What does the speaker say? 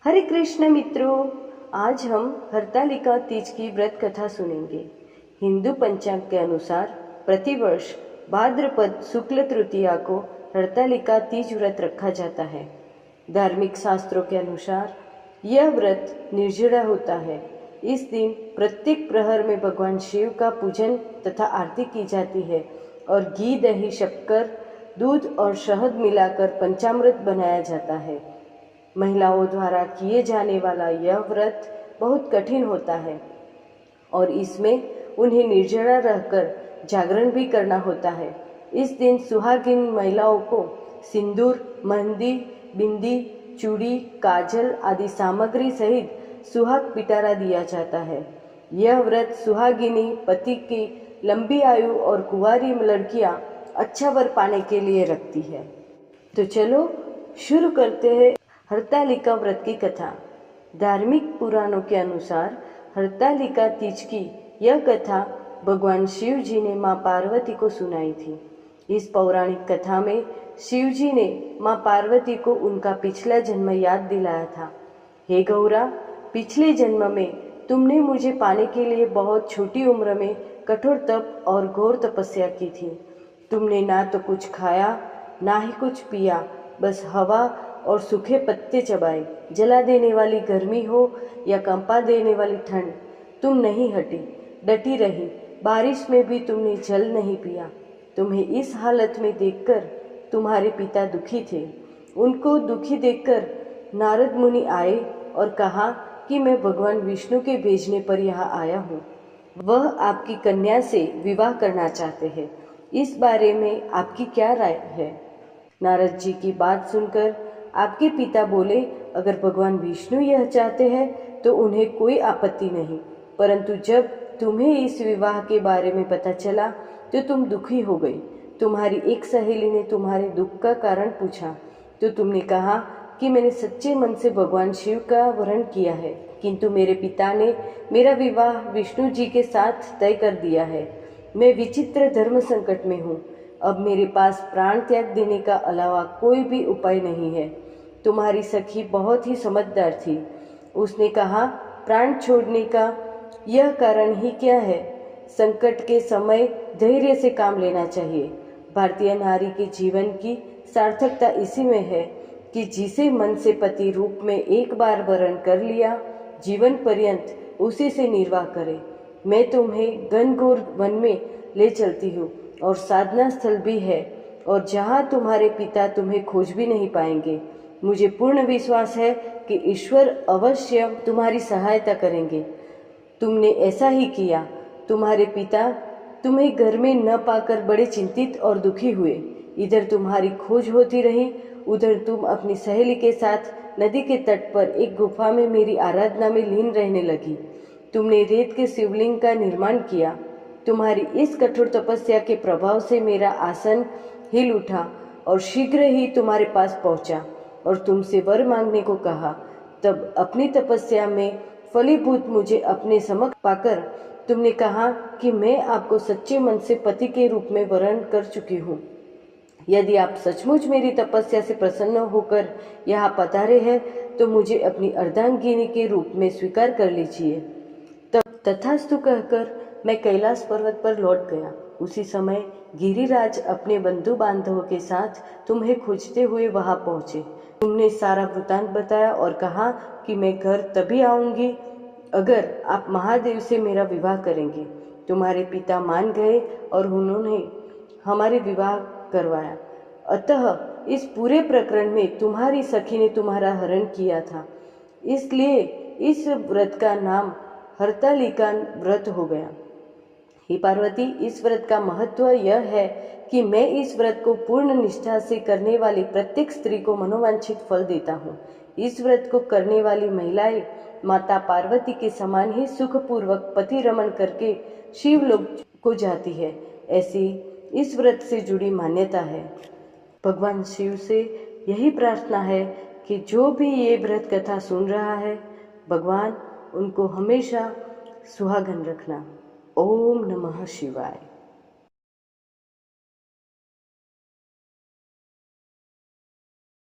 हरे कृष्ण मित्रों, आज हम हरतालिका तीज की व्रत कथा सुनेंगे। हिंदू पंचांग के अनुसार प्रतिवर्ष भाद्रपद शुक्ल तृतीया को हरतालिका तीज व्रत रखा जाता है। धार्मिक शास्त्रों के अनुसार यह व्रत निर्जला होता है। इस दिन प्रत्येक प्रहर में भगवान शिव का पूजन तथा आरती की जाती है और घी, दही, शक्कर, दूध और शहद मिलाकर पंचामृत बनाया जाता है। महिलाओं द्वारा किए जाने वाला यह व्रत बहुत कठिन होता है और इसमें उन्हें निर्जला रहकर जागरण भी करना होता है। इस दिन सुहागिन महिलाओं को सिंदूर, मेहंदी, बिंदी, चूड़ी, काजल आदि सामग्री सहित सुहाग पिटारा दिया जाता है। यह व्रत सुहागिनी पति की लंबी आयु और कुंवारी लड़कियां अच्छा वर पाने के लिए रखती है। तो चलो शुरू करते हैं हरतालिका व्रत की कथा। धार्मिक पुराणों के अनुसार हरतालिका तीज की यह कथा भगवान शिव जी ने माँ पार्वती को सुनाई थी। इस पौराणिक कथा में शिव जी ने माँ पार्वती को उनका पिछला जन्म याद दिलाया था। हे गौरा, पिछले जन्म में तुमने मुझे पाने के लिए बहुत छोटी उम्र में कठोर तप और घोर तपस्या की थी। तुमने ना तो कुछ खाया ना ही कुछ पिया, बस हवा और सूखे पत्ते चबाए। जला देने वाली गर्मी हो या कंपा देने वाली ठंड, तुम नहीं हटी, डटी रही। बारिश में भी तुमने जल नहीं पिया। तुम्हें इस हालत में देखकर तुम्हारे पिता दुखी थे। उनको दुखी देखकर नारद मुनि आए और कहा कि मैं भगवान विष्णु के भेजने पर यहाँ आया हूँ। वह आपकी कन्या से विवाह करना चाहते हैं। इस बारे में आपकी क्या राय है? नारद जी की बात सुनकर आपके पिता बोले, अगर भगवान विष्णु यह चाहते हैं तो उन्हें कोई आपत्ति नहीं, परंतु जब तुम्हें इस विवाह के बारे में पता चला तो तुम दुखी हो गई। तुम्हारी एक सहेली ने तुम्हारे दुख का कारण पूछा तो तुमने कहा कि मैंने सच्चे मन से भगवान शिव का वरण किया है, किंतु मेरे पिता ने मेरा विवाह विष्णु जी के साथ तय कर दिया है। मैं विचित्र धर्म संकट में हूँ। अब मेरे पास प्राण त्याग देने का अलावा कोई भी उपाय नहीं है। तुम्हारी सखी बहुत ही समझदार थी। उसने कहा, प्राण छोड़ने का यह कारण ही क्या है? संकट के समय धैर्य से काम लेना चाहिए। भारतीय नारी के जीवन की सार्थकता इसी में है कि जिसे मन से पति रूप में एक बार वरण कर लिया, जीवन पर्यंत उसी से निर्वाह करे। मैं तुम्हें घनघोर वन में ले चलती हूँ और साधना स्थल भी है, और जहाँ तुम्हारे पिता तुम्हें खोज भी नहीं पाएंगे। मुझे पूर्ण विश्वास है कि ईश्वर अवश्य तुम्हारी सहायता करेंगे। तुमने ऐसा ही किया। तुम्हारे पिता तुम्हें घर में न पाकर बड़े चिंतित और दुखी हुए। इधर तुम्हारी खोज होती रही, उधर तुम अपनी सहेली के साथ नदी के तट पर एक गुफा में मेरी आराधना में लीन रहने लगी। तुमने रेत के शिवलिंग का निर्माण किया। तुम्हारी इस कठोर तपस्या के प्रभाव से मेरा आसन हिल उठा और शीघ्र ही तुम्हारे पास पहुंचा और तुमसे वर मांगने को कहा। तब अपनी तपस्या में फलीभूत मुझे अपने समक्ष पाकर तुमने कहा कि मैं आपको सच्चे मन से पति के रूप में वरण कर चुकी हूँ। यदि आप सचमुच मेरी तपस्या से प्रसन्न होकर यहाँ पधारे हैं तो मुझे अपनी अर्धांगिनी के रूप में स्वीकार कर लीजिए। तब तथास्तु कहकर मैं कैलाश पर्वत पर लौट गया। उसी समय गिरिराज अपने बंधु बांधवों के साथ तुम्हें खोजते हुए वहां पहुंचे। तुमने सारा वृतांत बताया और कहा कि मैं घर तभी आऊंगी अगर आप महादेव से मेरा विवाह करेंगे। तुम्हारे पिता मान गए और उन्होंने हमारे विवाह करवाया। अतः इस पूरे प्रकरण में तुम्हारी सखी ने तुम्हारा हरण किया था, इसलिए इस व्रत का नाम हरतालिका व्रत हो गया। हे पार्वती, इस व्रत का महत्व यह है कि मैं इस व्रत को पूर्ण निष्ठा से करने वाली प्रत्येक स्त्री को मनोवांछित फल देता हूँ। इस व्रत को करने वाली महिलाएं माता पार्वती के समान ही सुखपूर्वक पति रमण करके शिवलोक को जाती है। ऐसी इस व्रत से जुड़ी मान्यता है। भगवान शिव से यही प्रार्थना है कि जो भी ये व्रत कथा सुन रहा है, भगवान उनको हमेशा सुहागन रखना। ओम नमः शिवाय।